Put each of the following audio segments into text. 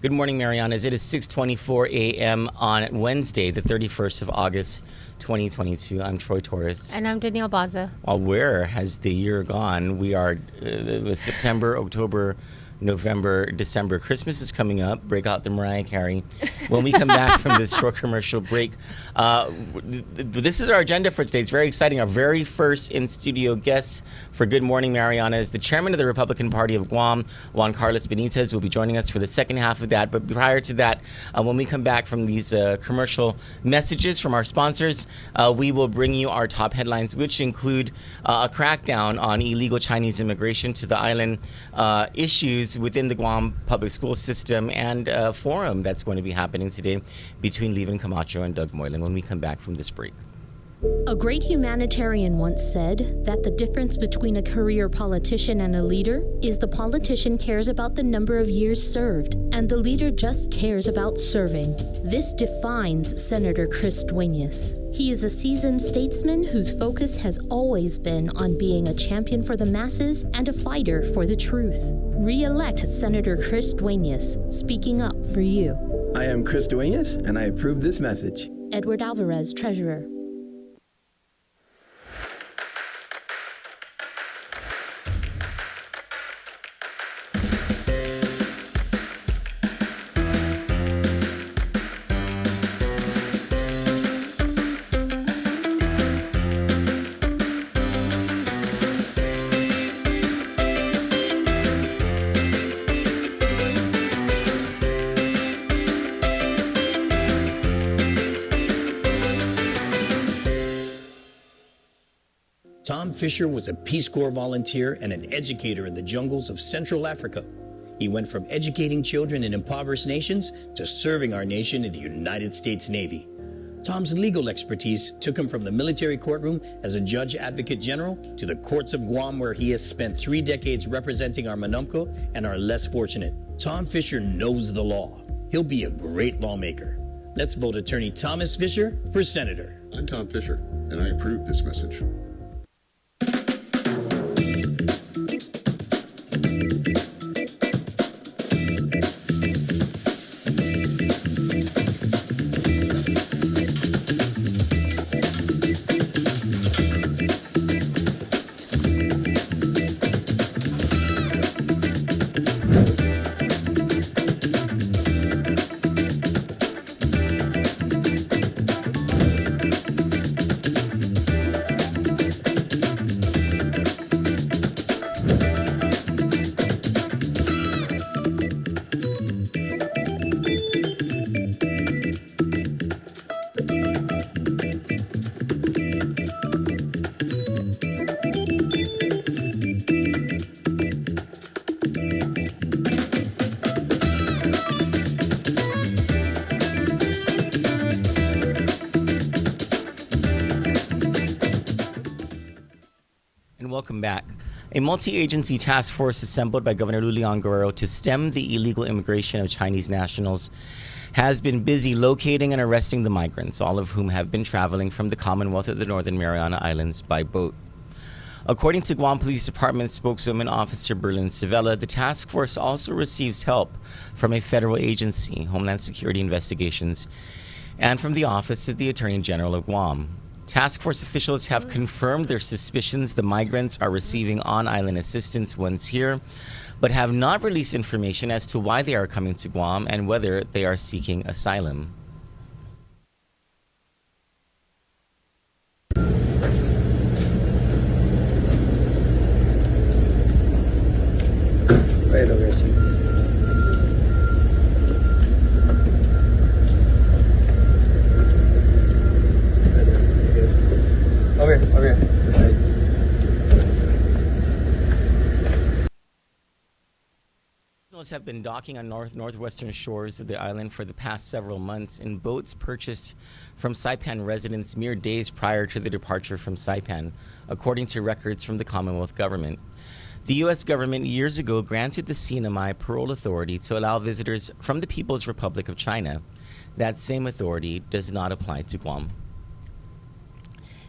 Good morning, Marianas. It is 6:24 a.m. on Wednesday, the 31st of August, 2022. I'm Troy Torres. And I'm Danielle Baza. Well, where has the year gone? We are with September, October, November, December. Christmas is coming up. Break out the Mariah Carey. When we come back from this short commercial break, this is our agenda for today. It's very exciting. Our very first in-studio guest for Good Morning Marianas, the chairman of the Republican Party of Guam, Juan Carlos Benitez, will be joining us for the second half of that. But prior to that, when we come back from these commercial messages from our sponsors, we will bring you our top headlines, which include a crackdown on illegal Chinese immigration to the island, issues within the Guam public school system, and a forum that's going to be happening today between Leevin, Camacho, and Doug Moylan when we come back from this break. A great humanitarian once said that the difference between a career politician and a leader is the politician cares about the number of years served, and the leader just cares about serving. This defines Senator Chris Duenas. He is a seasoned statesman whose focus has always been on being a champion for the masses and a fighter for the truth. Re-elect Senator Chris Duenas, speaking up for you. I am Chris Duenas, and I approve this message. Edward Alvarez, Treasurer. Tom Fisher was a Peace Corps volunteer and an educator in the jungles of Central Africa. He went from educating children in impoverished nations to serving our nation in the United States Navy. Tom's legal expertise took him from the military courtroom as a judge advocate general to the courts of Guam, where he has spent 3 decades representing our Manumco and our less fortunate. Tom Fisher knows the law. He'll be a great lawmaker. Let's vote Attorney Thomas Fisher for Senator. I'm Tom Fisher, and I approve this message. Welcome back. A multi-agency task force assembled by Governor Lulian Guerrero to stem the illegal immigration of Chinese nationals has been busy locating and arresting the migrants, all of whom have been traveling from the Commonwealth of the Northern Mariana Islands by boat. According to Guam Police Department spokeswoman Officer Berlin Savella, the task force also receives help from a federal agency, Homeland Security Investigations, and from the Office of the Attorney General of Guam. Task force officials have confirmed their suspicions the migrants are receiving on-island assistance once here, but have not released information as to why they are coming to Guam and whether they are seeking asylum. Right over here. Okay. This side. Nationals have been docking on northwestern shores of the island for the past several months in boats purchased from Saipan residents mere days prior to the departure from Saipan, according to records from the Commonwealth government. The U.S. government years ago granted the CNMI parole authority to allow visitors from the People's Republic of China. That same authority does not apply to Guam.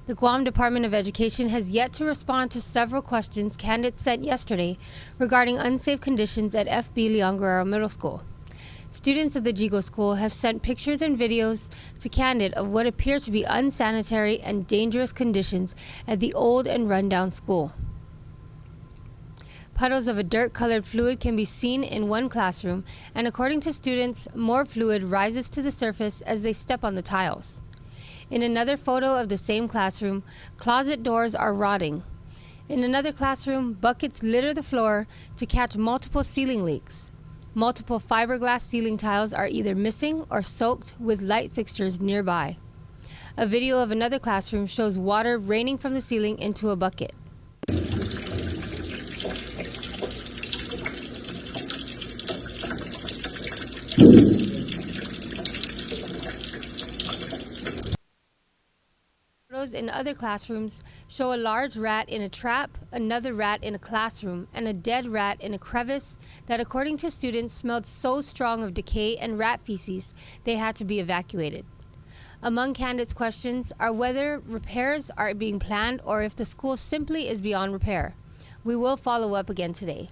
The Guam Department of Education has yet to respond to several questions Kandit sent yesterday regarding unsafe conditions at FBLG Middle School. Students of the Jigo School have sent pictures and videos to Kandit of what appear to be unsanitary and dangerous conditions at the old and rundown school. Puddles of a dirt-colored fluid can be seen in one classroom, and according to students, more fluid rises to the surface as they step on the tiles. In another photo of the same classroom, closet doors are rotting. In another classroom, buckets litter the floor to catch multiple ceiling leaks. Multiple fiberglass ceiling tiles are either missing or soaked with light fixtures nearby. A video of another classroom shows water raining from the ceiling into a bucket. Photos in other classrooms show a large rat in a trap, another rat in a classroom, and a dead rat in a crevice that, according to students, smelled so strong of decay and rat feces they had to be evacuated. Among Kandit's questions are whether repairs are being planned or if the school simply is beyond repair. We will follow up again today.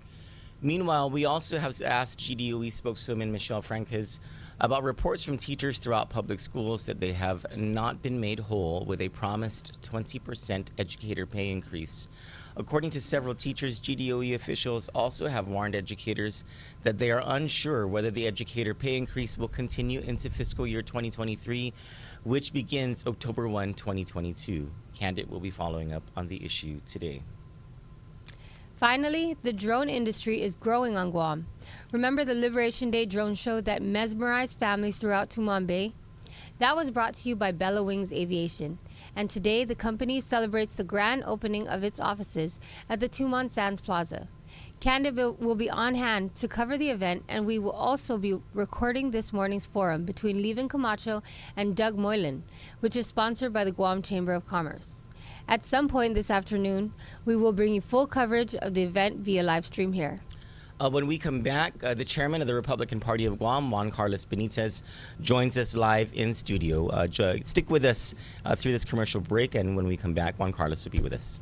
Meanwhile, we also have asked GDOE spokeswoman Michelle Franquez about reports from teachers throughout public schools that they have not been made whole with a promised 20% educator pay increase. According to several teachers, GDOE officials also have warned educators that they are unsure whether the educator pay increase will continue into fiscal year 2023, which begins October 1, 2022. Kandit will be following up on the issue today. Finally, the drone industry is growing on Guam. Remember the Liberation Day drone show that mesmerized families throughout Tumon Bay? That was brought to you by Bella Wings Aviation. And today, the company celebrates the grand opening of its offices at the Tumon Sands Plaza. Kandit will be on hand to cover the event, and we will also be recording this morning's forum between Leevin Camacho and Doug Moylan, which is sponsored by the Guam Chamber of Commerce. At some point this afternoon, we will bring you full coverage of the event via live stream here. When we come back, the chairman of the Republican Party of Guam, Juan Carlos Benitez, joins us live in studio. Stick with us through this commercial break, and when we come back, Juan Carlos will be with us.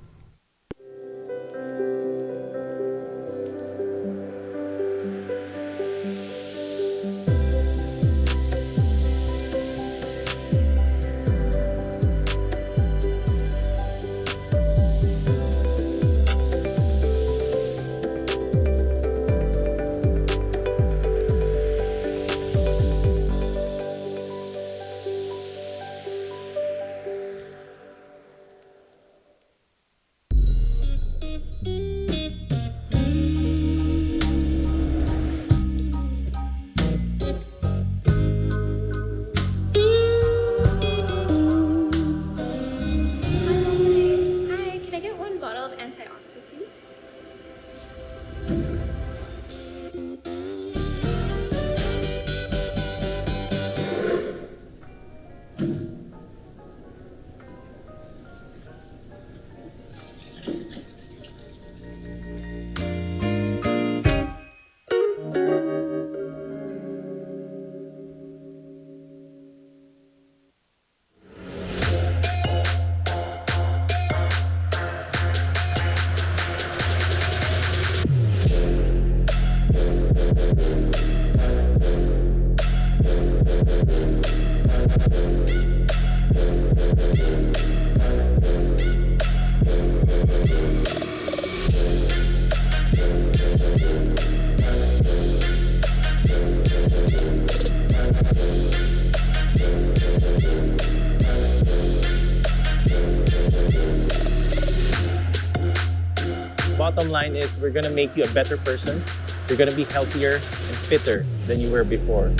Bottom line is we're going to make you a better person. You're going to be healthier and fitter than you were before.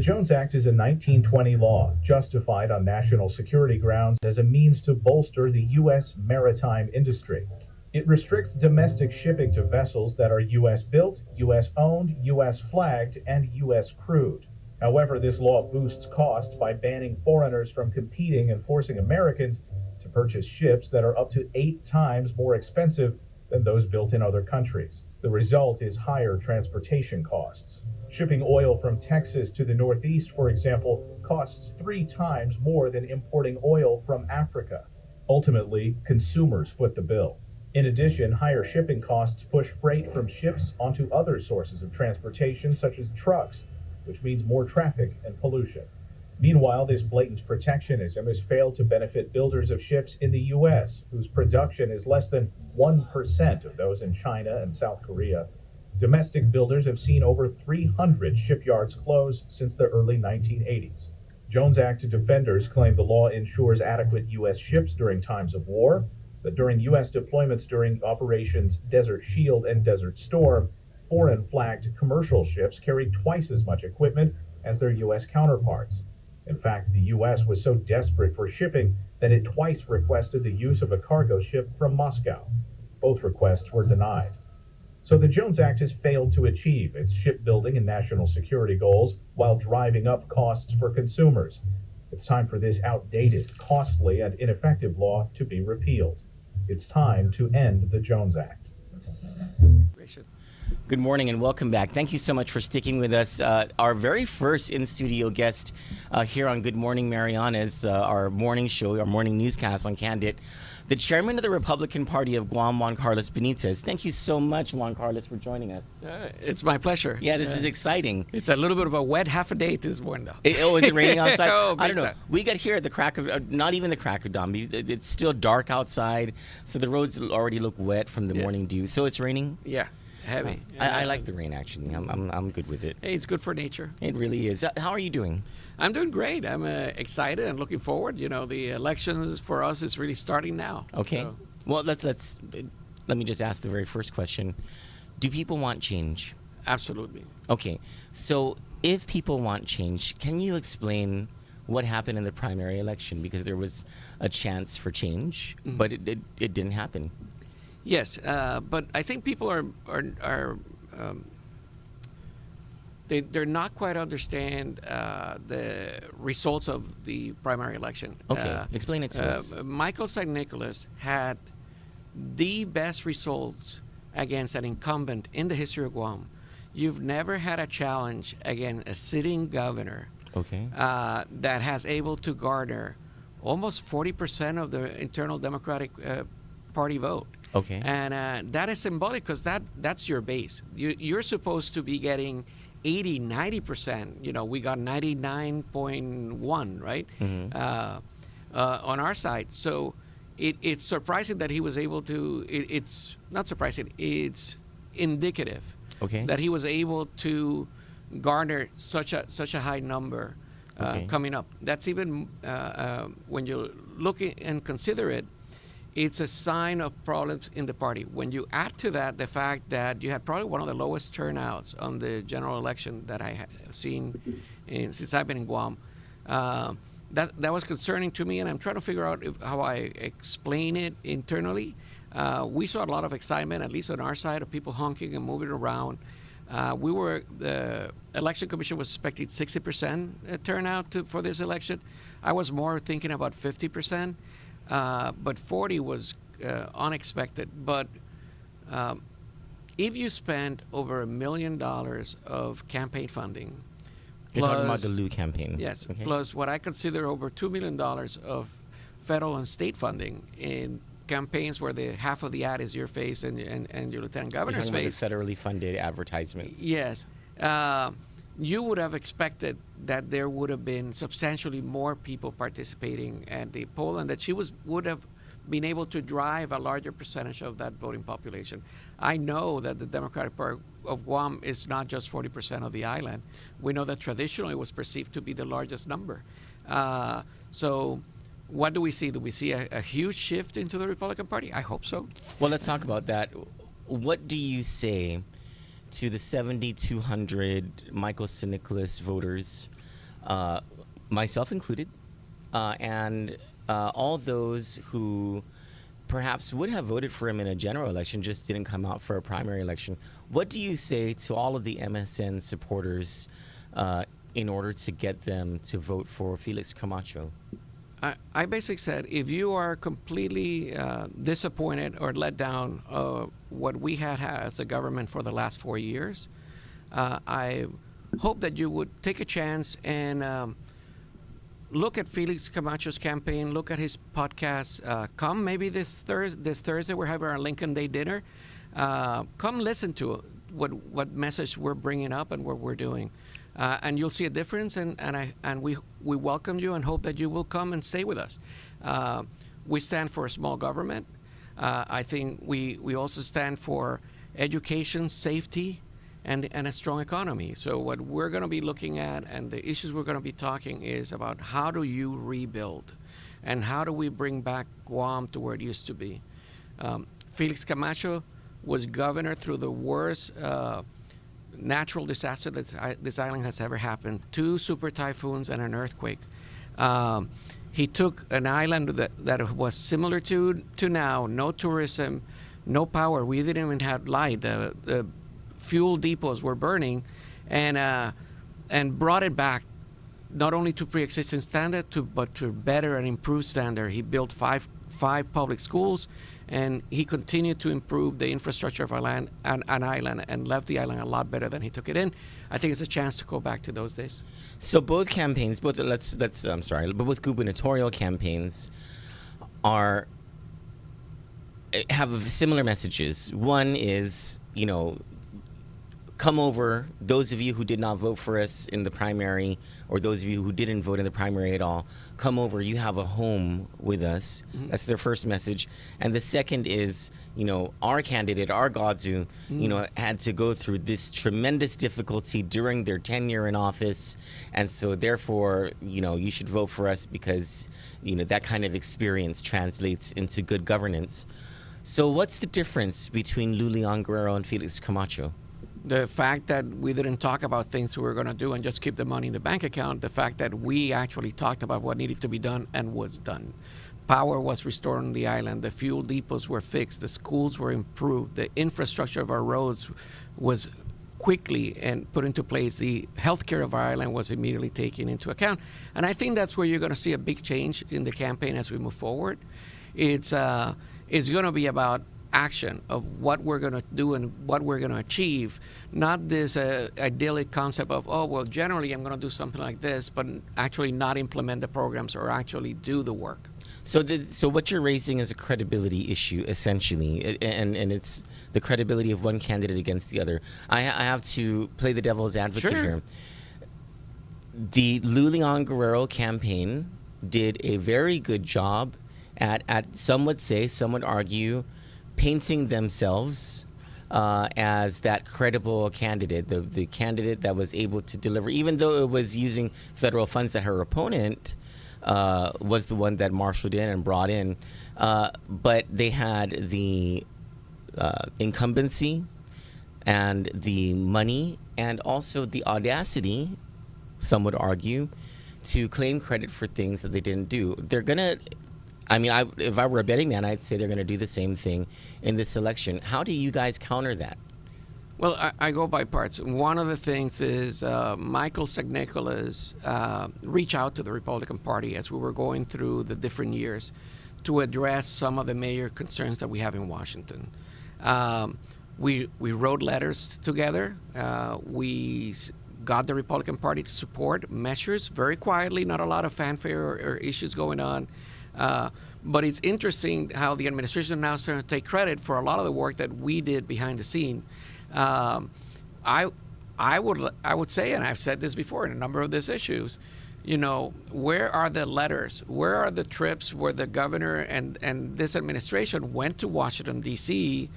Jones Act is a 1920 law justified on national security grounds as a means to bolster the U.S. maritime industry. It restricts domestic shipping to vessels that are U.S. built, U.S. owned, U.S. flagged, and U.S. crewed. However, this law boosts cost by banning foreigners from competing and forcing Americans to purchase ships that are up to 8 times more expensive than those built in other countries. The result is higher transportation costs. Shipping oil from Texas to the Northeast, for example, costs 3 times more than importing oil from Africa. Ultimately, consumers foot the bill. In addition, higher shipping costs push freight from ships onto other sources of transportation, such as trucks, which means more traffic and pollution. Meanwhile, this blatant protectionism has failed to benefit builders of ships in the U.S., whose production is less than 1% of those in China and South Korea. Domestic builders have seen over 300 shipyards close since the early 1980s. Jones Act defenders claim the law ensures adequate U.S. ships during times of war, but during U.S. deployments during Operations Desert Shield and Desert Storm, foreign-flagged commercial ships carried twice as much equipment as their U.S. counterparts. In fact, the U.S. was so desperate for shipping that it twice requested the use of a cargo ship from Moscow. Both requests were denied. So the Jones Act has failed to achieve its shipbuilding and national security goals while driving up costs for consumers. It's time for this outdated, costly, and ineffective law to be repealed. It's time to end the Jones Act. Good morning and welcome back. Thank you so much for sticking with us. Our very first in-studio guest here on Good Morning Marianas, our morning show, our morning newscast on Kandit, the chairman of the Republican Party of Guam, Juan Carlos Benitez. Thank you so much, Juan Carlos, for joining us. It's my pleasure. Yeah, this is exciting. It's a little bit of a wet half a day this morning, though. Is it raining outside? I don't know. Time. We got here at the crack of, not even the crack of dawn. It's still dark outside, so the roads already look wet from the morning dew. So it's raining? Yeah. Heavy. I like the rain, actually. I'm good with it. Hey, it's good for nature. It really is. How are you doing? I'm doing great. I'm excited and looking forward. You know, the elections for us is really starting now. Okay. So. Well, let me just ask the very first question. Do people want change? Absolutely. Okay. So if people want change, can you explain what happened in the primary election? Because there was a chance for change, but it didn't happen. Yes, but I think people they're not quite understand the results of the primary election. Okay, explain it to us. Michael St. Nicholas had the best results against an incumbent in the history of Guam. You've never had a challenge against a sitting governor that has able to garner almost 40% of the internal Democratic Party vote. Okay. And that is symbolic because that's your base. You're supposed to be getting 80, 90%. You know, we got 99.1, right? On our side. So it's surprising that he was able to, it's not surprising, it's indicative that he was able to garner such a high number coming up. That's even, when you look and consider it, it's a sign of problems in the party. When you add to that the fact that you had probably one of the lowest turnouts on the general election that I have seen since I've been in Guam, that was concerning to me, and I'm trying to figure out how I explain it internally. We saw a lot of excitement, at least on our side, of people honking and moving around. The election commission was expecting 60% turnout for this election. I was more thinking about 50%. But 40 was unexpected. But if you spend over $1 million of campaign funding, you're talking about the Lou campaign. Yes, plus what I consider over $2 million of federal and state funding in campaigns where half of the ad is your face and your lieutenant governor's face. About the federally funded advertisements. Yes. You would have expected that there would have been substantially more people participating at the poll and that she would have been able to drive a larger percentage of that voting population. I know that the Democratic Party of Guam is not just 40% of the island. We know that traditionally it was perceived to be the largest number. So what do we see? Do we see a huge shift into the Republican Party? I hope so. Well, let's talk about that. What do you say to the 7,200 Michael St. Nicholas voters myself included, and all those who perhaps would have voted for him in a general election just didn't come out for a primary election. What do you say to all of the MSN supporters in order to get them to vote for Felix Camacho? I basically said, if you are completely disappointed or let down what we had as a government for the last 4 years, I hope that you would take a chance and look at Felix Camacho's campaign, look at his podcast. Come maybe this Thursday, we're having our Lincoln Day dinner. Come listen to what message we're bringing up and what we're doing. And you'll see a difference, and we welcome you and hope that you will come and stay with us. We stand for a small government. I think we also stand for education, safety, and a strong economy. So what we're going to be looking at and the issues we're going to be talking is about how do you rebuild and how do we bring back Guam to where it used to be. Felix Camacho was governor through the worst natural disaster that this island has ever happened. 2 super typhoons and an earthquake. He took an island that was similar to now, no tourism, no power. We didn't even have light. The fuel depots were burning, and brought it back not only to pre-existing standard, but to better and improved standard. He built five public schools, and he continued to improve the infrastructure of our land and an island, and left the island a lot better than he took it in. I think it's a chance to go back to those days. So both campaigns, both gubernatorial campaigns have similar messages. One is, come over, those of you who did not vote for us in the primary, or those of you who didn't vote in the primary at all, come over, you have a home with us. Mm-hmm. That's their first message. And the second is, our candidate, our Godzu, had to go through this tremendous difficulty during their tenure in office. And so therefore, you should vote for us because, that kind of experience translates into good governance. So what's the difference between Lulian Guerrero and Felix Camacho? The fact that we didn't talk about things we were going to do and just keep the money in the bank account. The fact that we actually talked about what needed to be done and was done. Power was restored on the island. The fuel depots were fixed. The schools were improved. The infrastructure of our roads was quickly and put into place. The healthcare of our island was immediately taken into account. And I think that's where you're going to see a big change in the campaign as we move forward. It's going to be about action of what we're going to do and what we're going to achieve, not this idyllic concept of, generally I'm going to do something like this, but actually not implement the programs or actually do the work. So what you're raising is a credibility issue, essentially, and it's the credibility of one candidate against the other. I have to play the devil's advocate here. The Lulian Guerrero campaign did a very good job at some would say, some would argue, painting themselves as that credible candidate, the candidate that was able to deliver, even though it was using federal funds that her opponent was the one that marshaled in and brought in. But they had the incumbency and the money and also the audacity, some would argue, to claim credit for things that they didn't do. They're going to... if I were a betting man, I'd say they're going to do the same thing in this election. How do you guys counter that? Well, I go by parts. One of the things is Michael Sagnicolas reached out to the Republican Party as we were going through the different years to address some of the major concerns that we have in Washington. We wrote letters together. We got the Republican Party to support measures very quietly, not a lot of fanfare or issues going on. But it's interesting how the administration now is starting to take credit for a lot of the work that we did behind the scene. I would say, and I've said this before in a number of these issues, where are the letters? Where are the trips where the governor and this administration went to Washington, D.C.,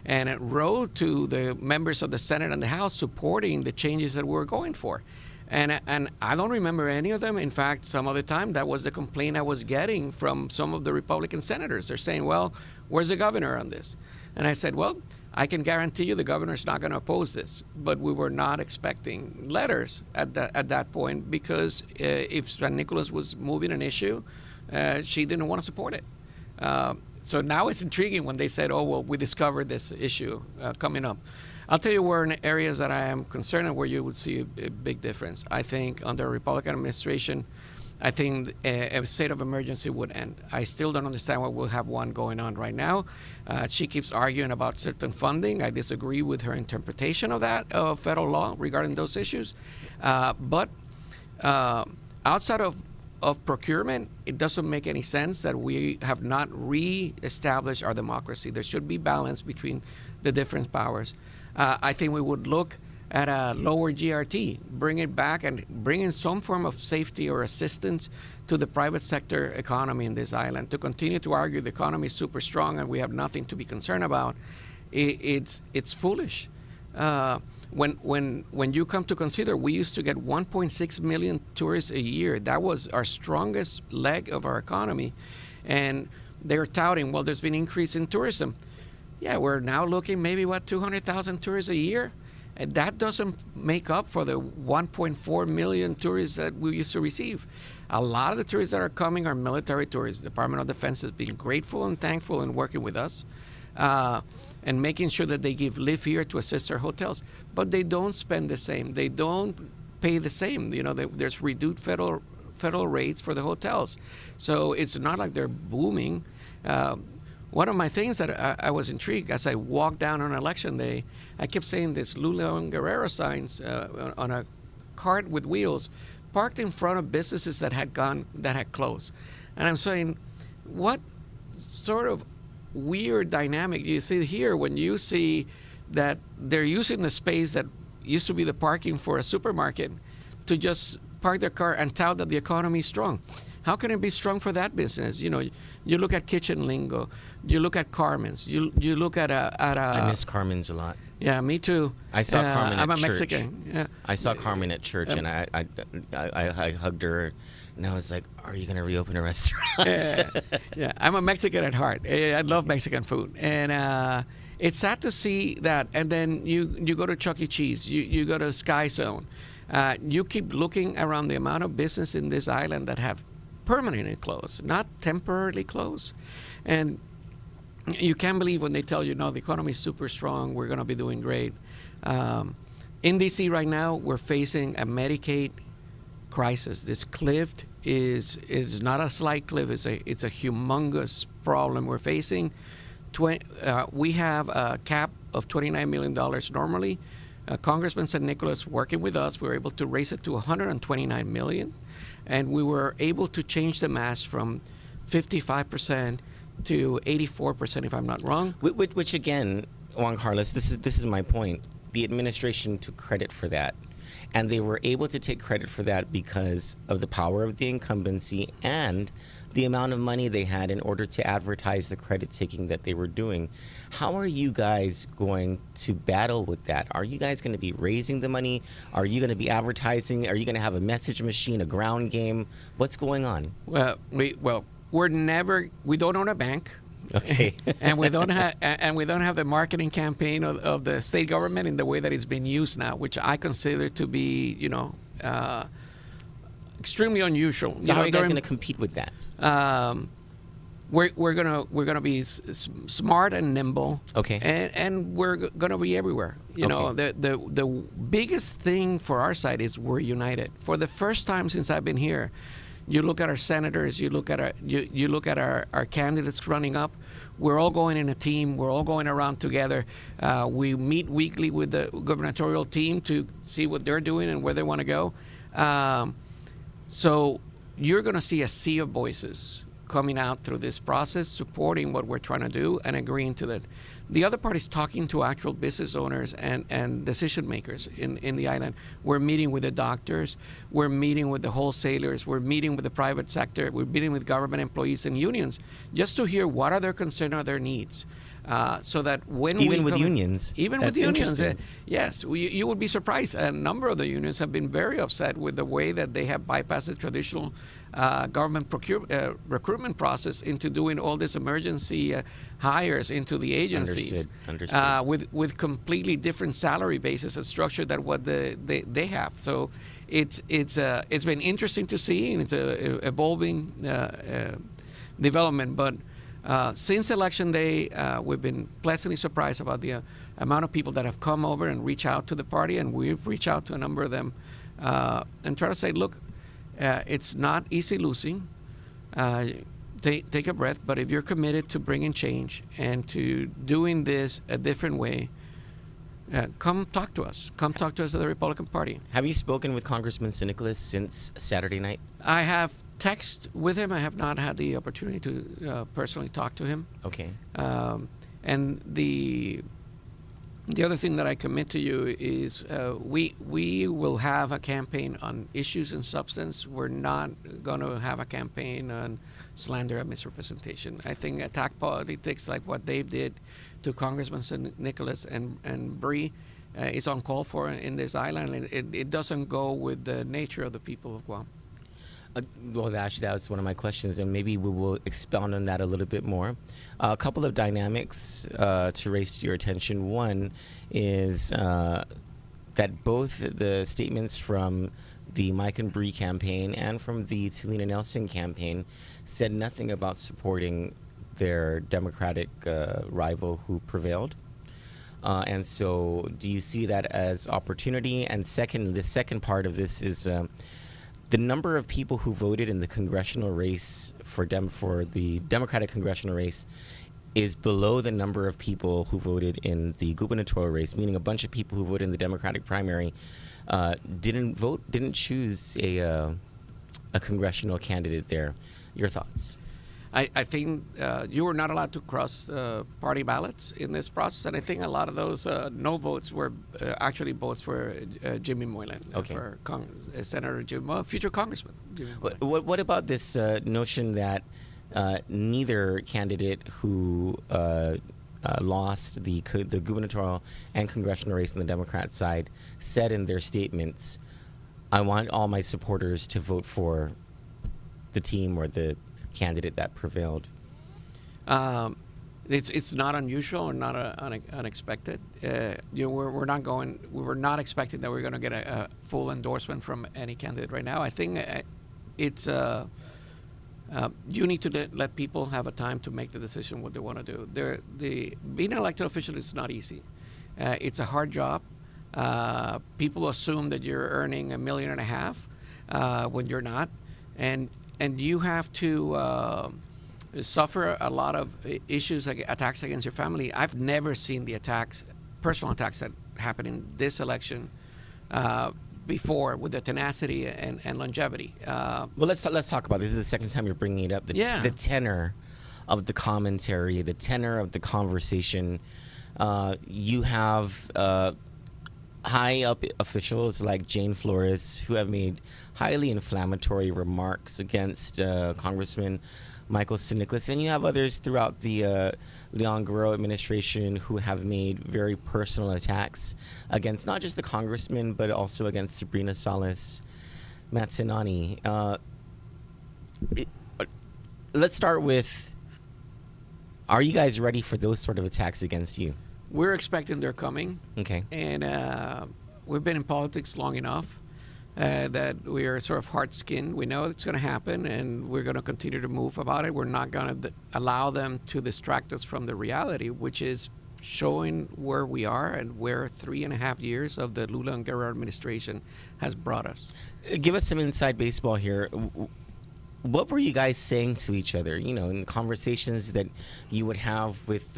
and it wrote to the members of the Senate and the House supporting the changes that we were going for? And I don't remember any of them. In fact, some of the time, that was the complaint I was getting from some of the Republican senators. They're saying, well, where's the governor on this? And I said, well, I can guarantee you the governor's not going to oppose this. But we were not expecting letters at that point because if San Nicolas was moving an issue, she didn't want to support it. So now it's intriguing when they said, oh, well, we discovered this issue coming up. I'll tell you where in areas that I am concerned and where you would see a big difference. I think under a Republican administration, I think a state of emergency would end. I still don't understand why we'll have one going on right now. She keeps arguing about certain funding. I disagree with her interpretation of that, of federal law regarding those issues. But outside of procurement, it doesn't make any sense that we have not re-established our democracy. There should be balance between the different powers. I think we would look at a lower GRT, bring it back and bring in some form of safety or assistance to the private sector economy in this island. To continue to argue the economy is super strong and we have nothing to be concerned about, it's foolish. When you come to consider, we used to get 1.6 million tourists a year. That was our strongest leg of our economy. And they're touting, well, there's been an increase in tourism. Yeah, we're now looking maybe, 200,000 tourists a year? And that doesn't make up for the 1.4 million tourists that we used to receive. A lot of the tourists that are coming are military tourists. The Department of Defense has been grateful and thankful in working with us and making sure that they live here to assist our hotels. But they don't spend the same. They don't pay the same. There's reduced federal rates for the hotels. So it's not like they're booming. One of my things that I was intrigued as I walked down on election day, I kept saying this Leevin Guerrero signs on a cart with wheels parked in front of businesses that had closed. And I'm saying, what sort of weird dynamic do you see here when you see that they're using the space that used to be the parking for a supermarket to just park their car and tout that the economy is strong? How can it be strong for that business? You look at Kitchen Lingo, you look at Carmen's, you look at I miss Carmen's a lot. Yeah, me too. I saw Carmen I'm at a church. Mexican. Yeah. I saw Carmen at church, and I hugged her, and I was like, "Are you gonna reopen a restaurant?" Yeah. I'm a Mexican at heart. I love Mexican food, and it's sad to see that. And then you go to Chuck E. Cheese, you go to Sky Zone. You keep looking around the amount of business in this island that have permanently closed, not temporarily closed. And you can't believe when they tell you, no, the economy is super strong, we're going to be doing great. In D.C. right now, we're facing a Medicaid crisis. This cliff is not a slight cliff, it's a humongous problem we're facing. We have a cap of $29 million normally. Congressman San Nicolas, working with us, we were able to raise it to $129 million. And we were able to change the mass from 55% to 84%, if I'm not wrong. Which again, Juan Carlos, this is my point. The administration took credit for that. And they were able to take credit for that because of the power of the incumbency and the amount of money they had in order to advertise the credit taking that they were doing. How are you guys going to battle with that? Are you guys going to be raising the money? Are you going to be advertising? Are you going to have a message machine, a ground game? What's going on? Well, we don't own a bank. Okay. and we don't have the marketing campaign of the state government in the way that it's been used now, which I consider to be, extremely unusual. So how are you guys going to compete with that? We're gonna be smart and nimble. Okay. And we're gonna be everywhere. The biggest thing for our side is we're united. For the first time since I've been here, you look at our senators, you look at our candidates running up. We're all going in a team. We're all going around together. We meet weekly with the gubernatorial team to see what they're doing and where they want to go. So you're going to see a sea of voices coming out through this process, supporting what we're trying to do and agreeing to that. The other part is talking to actual business owners and decision makers in the island. We're meeting with the doctors. We're meeting with the wholesalers. We're meeting with the private sector. We're meeting with government employees and unions just to hear what are their concerns or their needs. So that when even with unions, yes, you would be surprised. A number of the unions have been very upset with the way that they have bypassed the traditional government recruitment process into doing all this emergency hires into the agencies. Understood. With completely different salary bases and structure than what they have. So it's been interesting to see, and it's a evolving development. But since Election Day, we've been pleasantly surprised about the amount of people that have come over and reach out to the party, and we've reached out to a number of them and try to say, look, it's not easy losing. Take a breath, but if you're committed to bringing change and to doing this a different way, come talk to us. Come talk to us at the Republican Party. Have you spoken with Congressman Nicholas since Saturday night? I have texted with him. I have not had the opportunity to personally talk to him. Okay. And the other thing that I commit to you is we will have a campaign on issues and substance. We're not going to have a campaign on slander and misrepresentation. I think attack politics like what Dave did to Congressman Nicholas and Bree is uncalled for in this island. And it doesn't go with the nature of the people of Guam. Well, actually, that was one of my questions, and maybe we will expound on that a little bit more. A couple of dynamics to raise to your attention. One is that both the statements from the Mike and Bree campaign and from the Talina Nelson campaign said nothing about supporting their Democratic rival who prevailed. And so do you see that as opportunity? And second, the second part of this is the number of people who voted in the congressional race for the Democratic congressional race is below the number of people who voted in the gubernatorial race, meaning a bunch of people who voted in the Democratic primary didn't choose a congressional candidate there. Your thoughts? I think you were not allowed to cross party ballots in this process, and I think a lot of those no votes were actually votes for Jimmy Moylan, for Senator Jimmy Moylan, future Congressman. What about this notion that neither candidate who lost the gubernatorial and congressional race on the Democrat side said in their statements, "I want all my supporters to vote for the team or the candidate that prevailed"? It's not unusual or not unexpected. We're not expecting that we're going to get a full endorsement from any candidate right now. I think it's you need to let people have a time to make the decision what they want to do. Being an elected official is not easy. It's a hard job. People assume that you're earning $1.5 million when you're not, and you have to suffer a lot of issues, like attacks against your family. I've never seen the personal attacks that happened in this election before, with the tenacity and longevity. Well, let's talk about this. This is the second time you're bringing it up. The tenor of the commentary, the tenor of the conversation. You have high up officials like Jane Flores who have made highly inflammatory remarks against Congressman Michael Nicholas, and you have others throughout the Leon Guerrero administration who have made very personal attacks against not just the congressman, but also against Sabrina Salas Matsinani. Let's start with, are you guys ready for those sort of attacks against you? We're expecting they're coming. Okay. And we've been in politics long enough that we are sort of hard-skinned. We know it's going to happen, and we're going to continue to move about it. We're not going to allow them to distract us from the reality, which is showing where we are and where 3.5 years of the Lula and Guerrero administration has brought us. Give us some inside baseball here. What were you guys saying to each other, in conversations that you would have with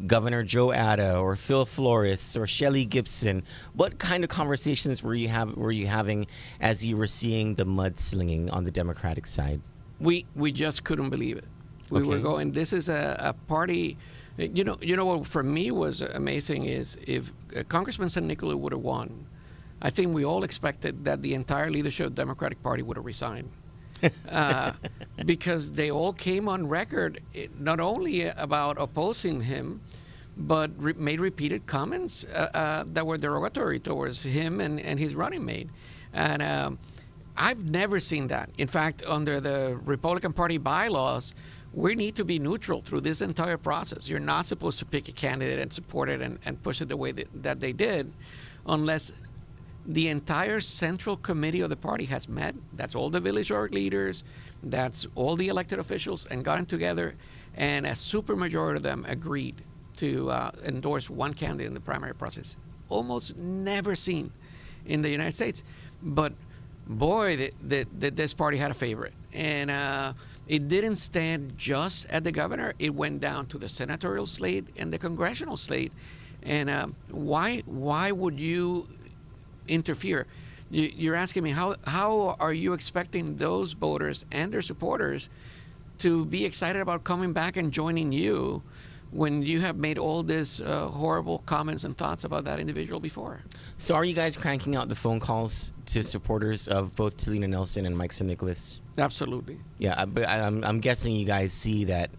Governor Joe Ada or Phil Flores or Shelley Gibson? What kind of conversations were you having as you were seeing the mudslinging on the Democratic side? We just couldn't believe it. We were going, this is a party. You know what for me was amazing is if Congressman San Nicola would have won, I think we all expected that the entire leadership of the Democratic Party would have resigned. Because they all came on record not only about opposing him, but made repeated comments that were derogatory towards him and his running mate. And I've never seen that. In fact, under the Republican Party bylaws, we need to be neutral through this entire process. You're not supposed to pick a candidate and support it and push it the way that they did unless the entire central committee of the party has met. That's all the village org leaders, that's all the elected officials, and gotten together, and a supermajority of them agreed to endorse one candidate in the primary process. Almost never seen in the United States. But boy, this party had a favorite. And it didn't stand just at the governor. It went down to the senatorial slate and the congressional slate. And why would you interfere? You're asking me, how are you expecting those voters and their supporters to be excited about coming back and joining you when you have made all these horrible comments and thoughts about that individual before? So are you guys cranking out the phone calls to supporters of both Talina Nelson and Mike San Nicolas? Absolutely. Yeah, but I'm guessing you guys see that,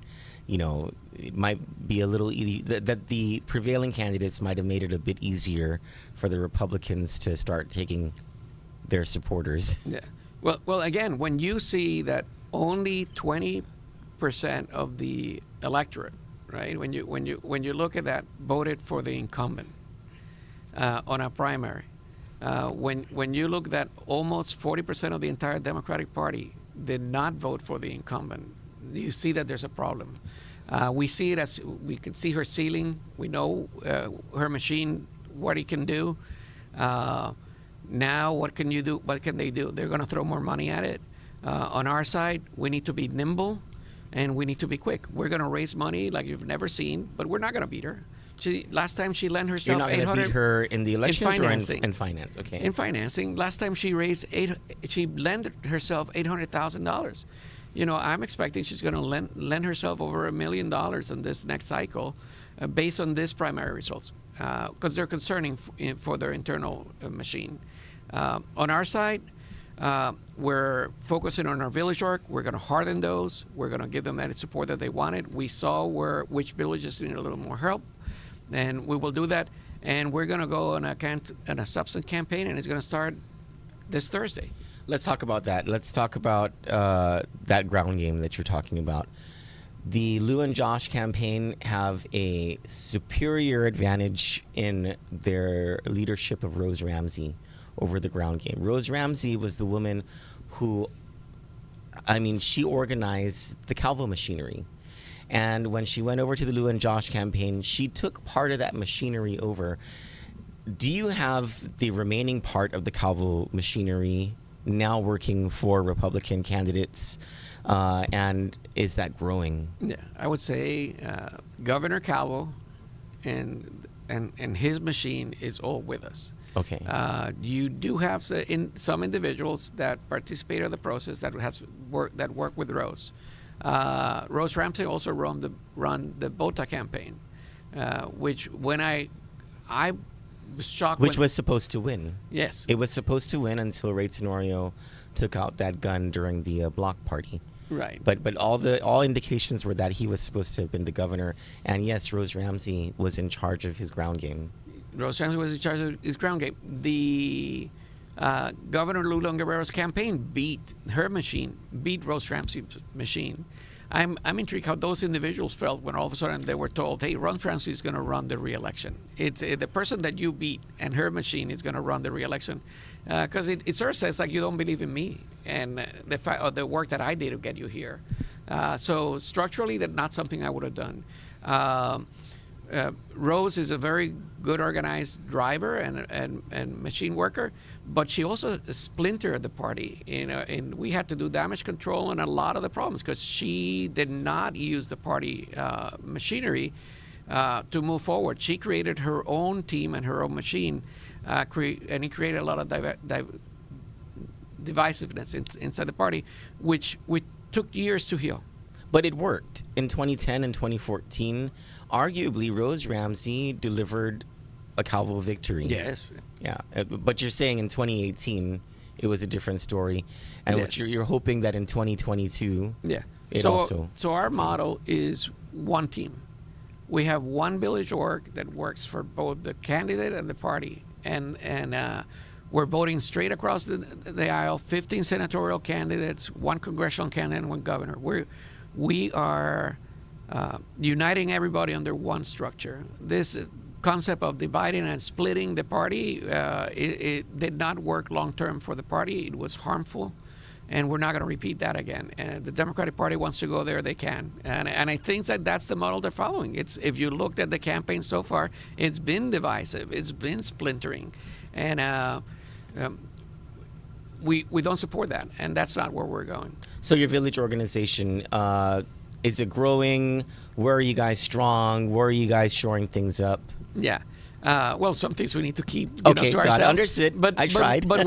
it might be a little that the prevailing candidates might have made it a bit easier for the Republicans to start taking their supporters. Yeah. Well, again, when you see that only 20% of the electorate, right? When you look at that, voted for the incumbent on a primary. When you look that almost 40% of the entire Democratic Party did not vote for the incumbent, you see that there's a problem. We see it as we can see her ceiling. We know her machine, what it can do. Now, what can you do? What can they do? They're going to throw more money at it. On our side, we need to be nimble. And we need to be quick. We're going to raise money like you've never seen, but we're not going to beat her. Last time she lent herself $800. You're not going to beat her in the elections or in finance? Okay. In financing. Last time she lent herself $800,000. I'm expecting she's going to lend herself over $1 million in this next cycle based on this primary results because they're concerning for their internal machine. On our side, we're focusing on our village org. We're going to harden those. We're going to give them that support that they wanted. We saw which villages need a little more help, and we will do that. And we're going to go on a substance campaign, and it's going to start this Thursday. Let's talk about that. Let's talk about that ground game that you're talking about. The Lou and Josh campaign have a superior advantage in their leadership of Rose Ramsey over the ground game. Rose Ramsey was the woman who, she organized the Calvo machinery. And when she went over to the Lou and Josh campaign, she took part of that machinery over. Do you have the remaining part of the Calvo machinery now working for Republican candidates? And is that growing? Yeah, I would say Governor Calvo and his machine is all with us. Okay. You do have some individuals that participate in the process that work with Rose. Rose Ramsey also run the Bota campaign, which when I was shocked. Which was supposed to win. Yes. It was supposed to win until Ray Tenorio took out that gun during the block party. Right. But all indications were that he was supposed to have been the governor, and yes, Rose Ramsey was in charge of his ground game. Rose Ramsey was in charge of his ground game. The Governor Lou Longuero's campaign beat Rose Ramsey's machine. I'm intrigued how those individuals felt when all of a sudden they were told, hey, Rose Ramsey is going to run the re-election. It's the person that you beat and her machine is going to run the re-election. Because it sort of says like you don't believe in me and the work that I did to get you here. So structurally, that's not something I would have done. Rose is a very good organized driver and machine worker, but she also splintered the party. And we had to do damage control on a lot of the problems because she did not use the party machinery to move forward. She created her own team and her own machine, and it created a lot of divisiveness inside the party, which took years to heal. But it worked. In 2010 and 2014, arguably, Rose Ramsey delivered a Calvo victory. Yes. Yeah. But you're saying in 2018, it was a different story. And yes. what you're hoping that in 2022, So our model is one team. We have one village org that works for both the candidate and the party. And We're voting straight across the aisle, 15 senatorial candidates, 1 congressional candidate, and 1 governor. We are uniting everybody under one structure. This concept of dividing and splitting the party, it did not work long-term for the party. It was harmful, and we're not going to repeat that again. And the Democratic Party wants to go there, they can. And I think that that's the model they're following. If you looked at the campaign so far, it's been divisive. It's been splintering. And we don't support that, and that's not where we're going. So your village organization, is it growing? Where are you guys strong? Where are you guys shoring things up? Yeah. Well, some things we need to keep to ourselves. Got it. Understood. I tried. But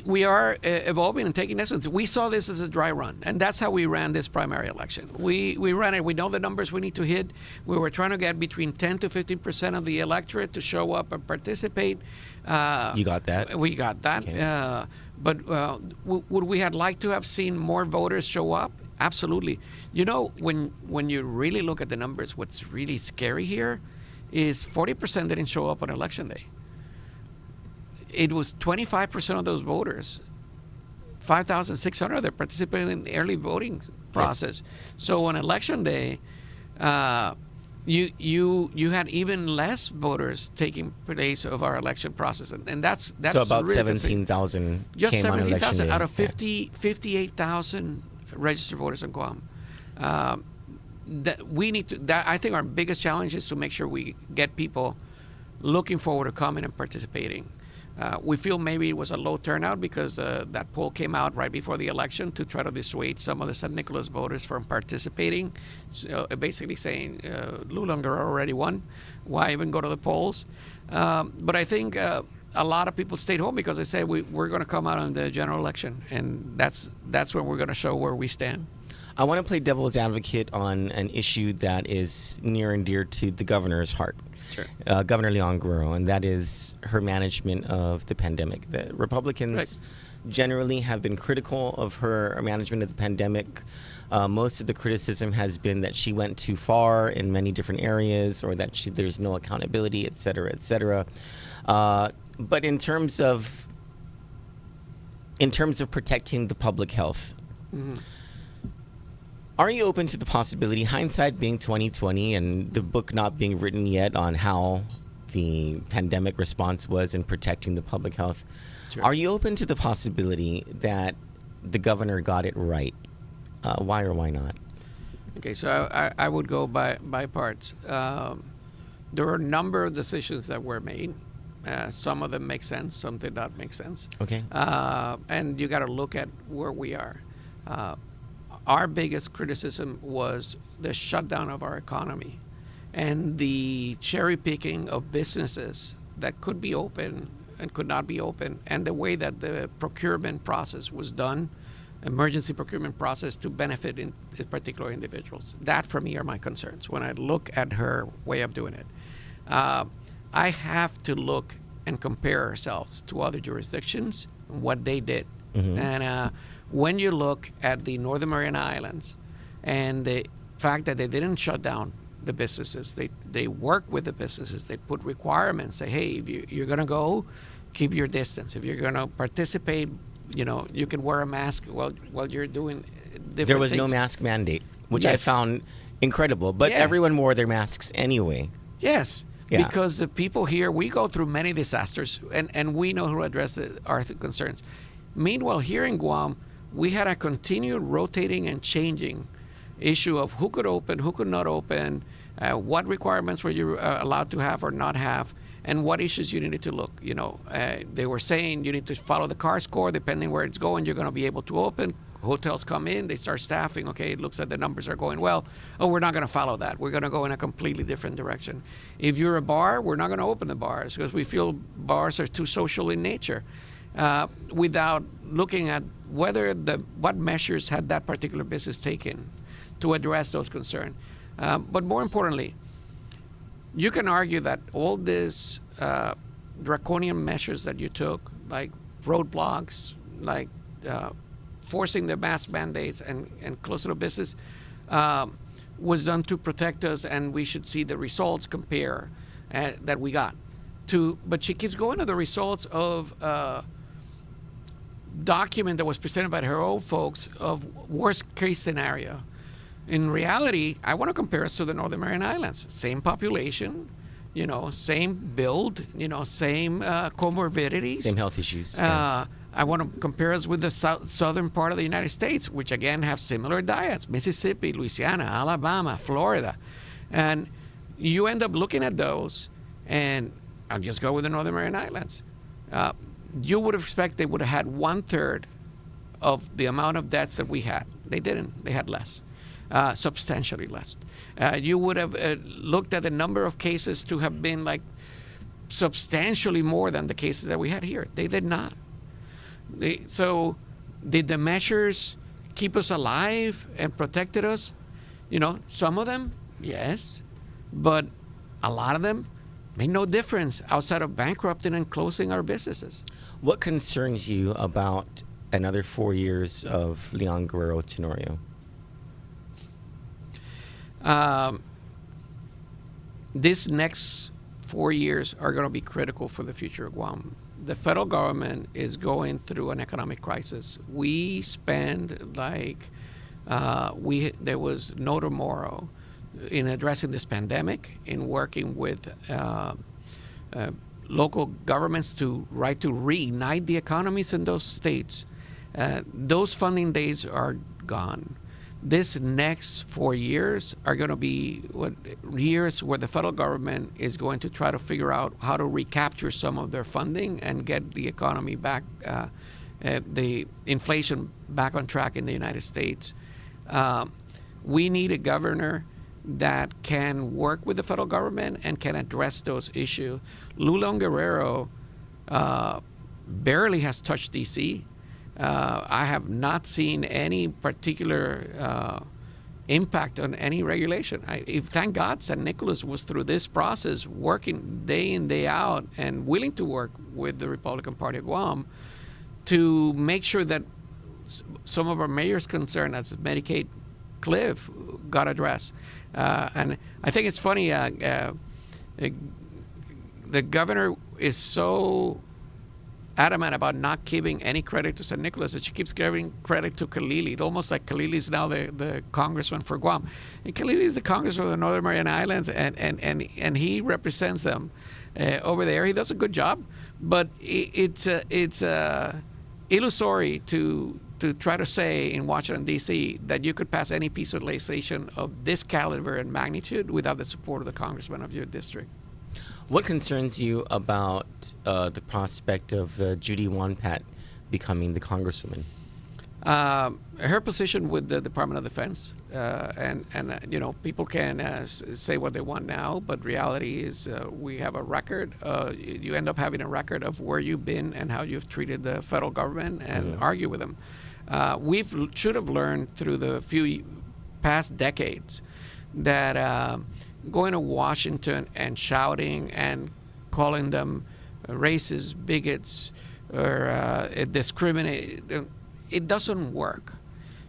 we are evolving and taking lessons. We saw this as a dry run, and that's how we ran this primary election. We ran it. We know the numbers we need to hit. We were trying to get between 10 to 15% of the electorate to show up and participate. You got that? We got that. Okay. But would we have liked to have seen more voters show up? Absolutely. You know, when you really look at the numbers, what's really scary here is 40% didn't show up on election day. It was 25% of those voters, 5,600 that participated in the early voting process. Yes. So on election day, you had even less voters taking place of our election process, and that's so about really 17,000 just came 17,000 on election day. Out of 58,000 registered voters in Guam. That we need to. That I think our biggest challenge is to make sure we get people looking forward to coming and participating. We feel maybe it was a low turnout because that poll came out right before the election to try to dissuade some of the San Nicolas voters from participating. So basically saying Lulanger already won. Why even go to the polls? But I think a lot of people stayed home because they said we're going to come out in the general election, and that's when we're going to show where we stand. I want to play devil's advocate on an issue that is near and dear to the governor's heart. Sure. Governor Leon Guerrero, and that is her management of the pandemic. The Republicans generally have been critical of her management of the pandemic. Most of the criticism has been that she went too far in many different areas, or that there's no accountability, et cetera, et cetera. But in terms of protecting the public health, are you open to the possibility, hindsight being 2020 and the book not being written yet on how the pandemic response was in protecting the public health, are you open to the possibility that the governor got it right? Why or why not? Okay, so I would go by parts. There were a number of decisions that were made. Some of them make sense, some did not make sense. Okay. And you got to look at where we are. Our biggest criticism was the shutdown of our economy and the cherry picking of businesses that could be open and could not be open, and the way that the procurement process was done, emergency procurement process, to benefit in particular individuals. That for me are my concerns when I look at her way of doing it. I have to look and compare ourselves to other jurisdictions and what they did. Mm-hmm. And when you look at the Northern Mariana Islands and the fact that they didn't shut down the businesses, they work with the businesses, they put requirements, say, hey, if you're going to go, keep your distance. If you're going to participate, you can wear a mask while you're doing different There was things. No mask mandate, which I found incredible, but everyone wore their masks anyway. Yes. Yeah. Because the people here, we go through many disasters, and we know how to address our concerns. Meanwhile, here in Guam, we had a continued rotating and changing issue of who could open, who could not open, what requirements were you allowed to have or not have, and what issues you needed to look. They were saying you need to follow the CAR score. Depending where it's going, you're going to be able to open. Hotels come in, they start staffing. Okay, it looks like the numbers are going well. Oh, we're not going to follow that. We're going to go in a completely different direction. If you're a bar, we're not going to open the bars because we feel bars are too social in nature, without looking at what measures had that particular business taken to address those concerns. But more importantly, you can argue that all these draconian measures that you took, like roadblocks, like forcing the mask mandates and closing the business, was done to protect us, and we should see the results compare that we got. but she keeps going to the results of document that was presented by her own folks of worst case scenario. In reality, I want to compare us to the Northern Mariana Islands. Same population, same build, same comorbidities. Same health issues. I want to compare us with the southern part of the United States, which again have similar diets: Mississippi, Louisiana, Alabama, Florida. And you end up looking at those, and I'll just go with the Northern Mariana Islands. You would expect they would have had 1/3 of the amount of deaths that we had. They didn't. They had less, substantially less. You would have looked at the number of cases to have been like substantially more than the cases that we had here. They did not. So did the measures keep us alive and protected us? Some of them, yes, but a lot of them made no difference outside of bankrupting and closing our businesses. What concerns you about another 4 years of Leon Guerrero Tenorio? This next 4 years are going to be critical for the future of Guam. The federal government is going through an economic crisis. We spend there was no tomorrow in addressing this pandemic, in working with local governments to reignite the economies in those states. Those funding days are gone. This next 4 years are going to be years where the federal government is going to try to figure out how to recapture some of their funding and get the economy back, the inflation back on track in the United States. We need a governor that can work with the federal government and can address those issues. Leon Guerrero barely has touched D.C. I have not seen any particular impact on any regulation. Thank God San Nicolas was through this process, working day in, day out, and willing to work with the Republican Party of Guam to make sure that some of our mayor's concern as Medicaid cliff got addressed. And I think it's funny, the governor is so adamant about not giving any credit to San Nicolas that she keeps giving credit to Kalili. It's almost like Kalili is now the congressman for Guam. And Kalili is the congressman of the Northern Mariana Islands, and he represents them over there. He does a good job, but it's illusory to try to say in Washington, D.C. that you could pass any piece of legislation of this caliber and magnitude without the support of the congressman of your district. What concerns you about the prospect of Judy Wonpat becoming the congresswoman? Her position with the Department of Defense, and people can say what they want now, but reality is we have a record. You end up having a record of where you've been and how you've treated the federal government and argue with them. We should have learned through the few past decades that going to Washington and shouting and calling them racist, bigots, or discriminate, it doesn't work.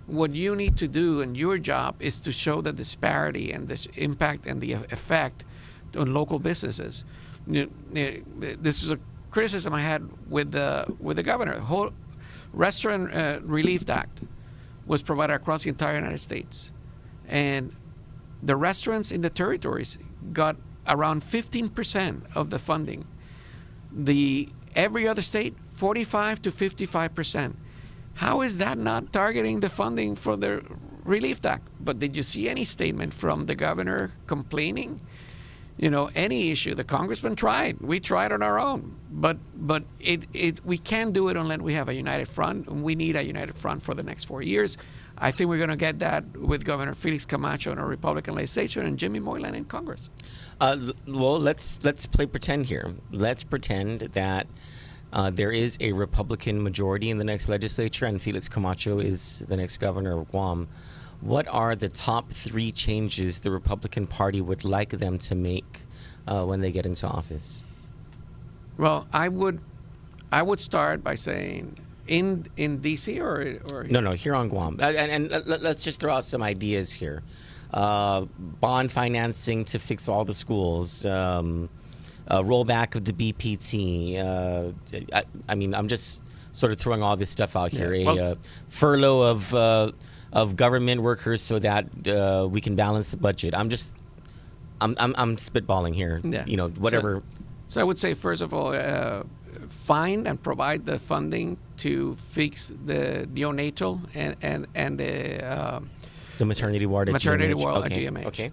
What you need to do and your job is to show the disparity and the impact and the effect on local businesses. This was a criticism I had with the governor. The whole Restaurant Relief Act was provided across the entire United States, and the restaurants in the territories got around 15% of the funding. Every other state, 45 to 55%. How is that not targeting the funding for the Relief Act? But did you see any statement from the governor complaining? Any issue. The congressman tried. We tried on our own. But we can't do it unless we have a united front, and we need a united front for the next 4 years. I think we're going to get that with Governor Felix Camacho in our Republican legislature and Jimmy Moylan in Congress. Well, let's play pretend here. Let's pretend that there is a Republican majority in the next legislature and Felix Camacho is the next governor of Guam. What are the top 3 changes the Republican Party would like them to make when they get into office? Well, I would start by saying in D.C. or No, here on Guam. And let's just throw out some ideas here. Bond financing to fix all the schools. rollback of the BPT. I mean, I'm just sort of throwing all this stuff out here. Furlough of government workers so that we can balance the budget. I'm spitballing here. Yeah. Whatever. So I would say, first of all, find and provide the funding to fix the neonatal and the maternity ward at GMH. Okay.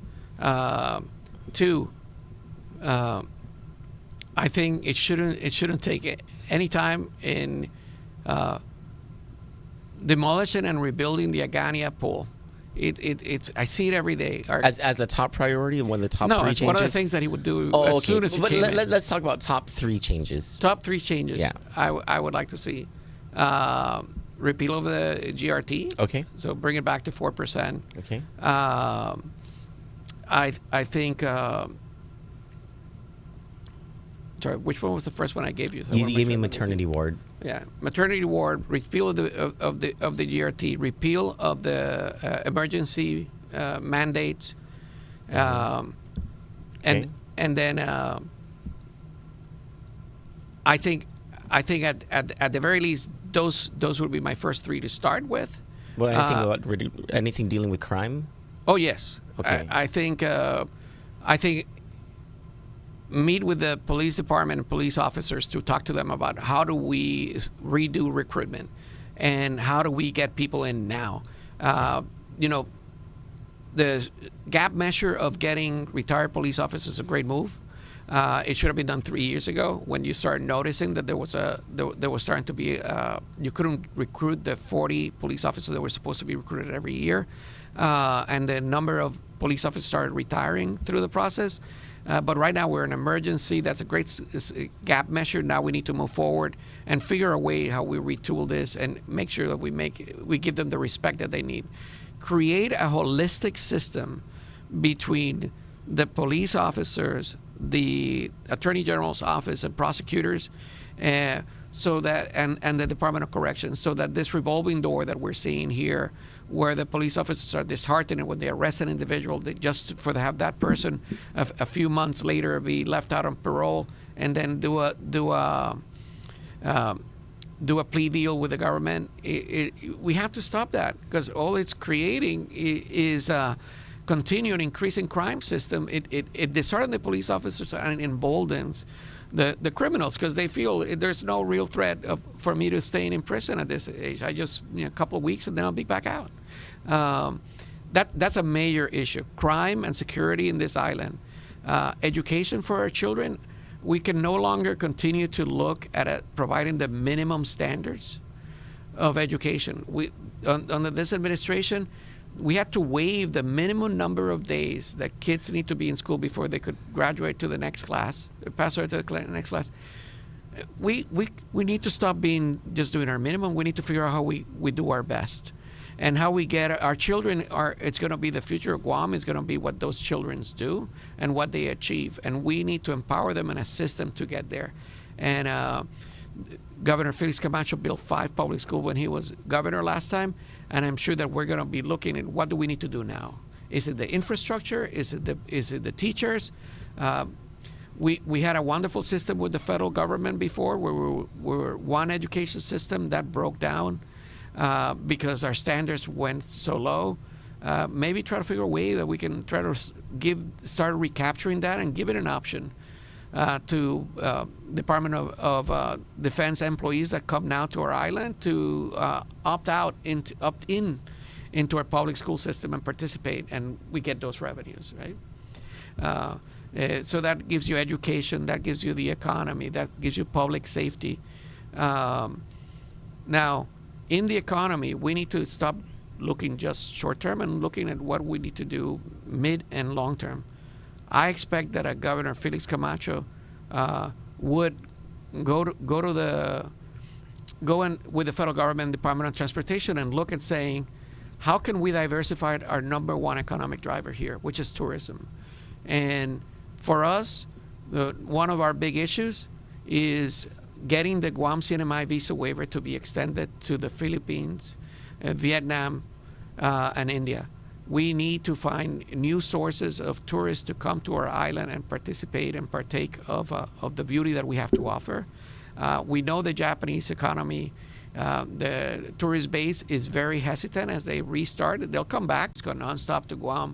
Two, I think it shouldn't take any time in demolishing and rebuilding the Agania pool. It's I see it every day. As a top priority, one of the top 3 changes? No, it's one of the things that he would do as soon as he came in. Let's talk about top 3 changes. Top 3 changes. Yeah. I would like to see repeal of the GRT. Okay. So bring it back to 4%. Okay. I think. Sorry, which one was the first one I gave you? So you gave me maternity ward. Yeah, maternity ward. Repeal of the GRT. Repeal of the emergency mandates. And then I think at the very least those would be my first 3 to start with. Well, anything dealing with crime? Oh yes. Okay. I think meet with the police department and police officers to talk to them about how do we redo recruitment and how do we get people in now. The gap measure of getting retired police officers is a great move. It should have been done 3 years ago when you start noticing that there was starting to be you couldn't recruit the 40 police officers that were supposed to be recruited every year, and the number of police officers started retiring through the process. But right now we're in emergency. That's a great gap measure. Now we need to move forward and figure a way how we retool this and make sure that we give them the respect that they need. Create a holistic system between the police officers, the Attorney General's office, and prosecutors, so that and the Department of Corrections, so that this revolving door that we're seeing here, where the police officers are disheartened when they arrest an individual, just for to have that person a few months later be left out on parole and then do a plea deal with the government. We have to stop that, because all it's creating is continuing increasing crime system. It disheartens the police officers and emboldens the criminals, because they feel there's no real threat for me to stay in prison at this age. I just a couple of weeks and then I'll be back out. That's a major issue. Crime and security in this island. Education for our children. We can no longer continue to look at providing the minimum standards of education. Under this administration, we had to waive the minimum number of days that kids need to be in school before they could graduate to the next class, pass right to the next class. We need to stop just doing our minimum. We need to figure out how we do our best, and how we get our children. It's going to be the future of Guam. Is going to be what those children do and what they achieve, and we need to empower them and assist them to get there. And Governor Felix Camacho built 5 public schools when he was governor last time, and I'm sure that we're going to be looking at what do we need to do now. Is it the infrastructure? Is it the teachers? We had a wonderful system with the federal government before, where we were one education system that broke down because our standards went so low. Maybe try to figure a way that we can try to start recapturing that and give it an option to Department of Defense employees that come now to our island to opt in into our public school system and participate, and we get those revenues, right? So that gives you education, that gives you the economy, that gives you public safety. Now, in the economy, we need to stop looking just short term and looking at what we need to do mid and long term. I expect that Governor Felix Camacho would go in with the federal government, Department of Transportation, and look at saying, how can we diversify our number one economic driver here, which is tourism. And for us, one of our big issues is getting the Guam CNMI visa waiver to be extended to the Philippines, Vietnam, and India. We need to find new sources of tourists to come to our island and participate and partake of the beauty that we have to offer. We know the Japanese economy, the tourist base is very hesitant as they restart. They'll come back. It's going nonstop to Guam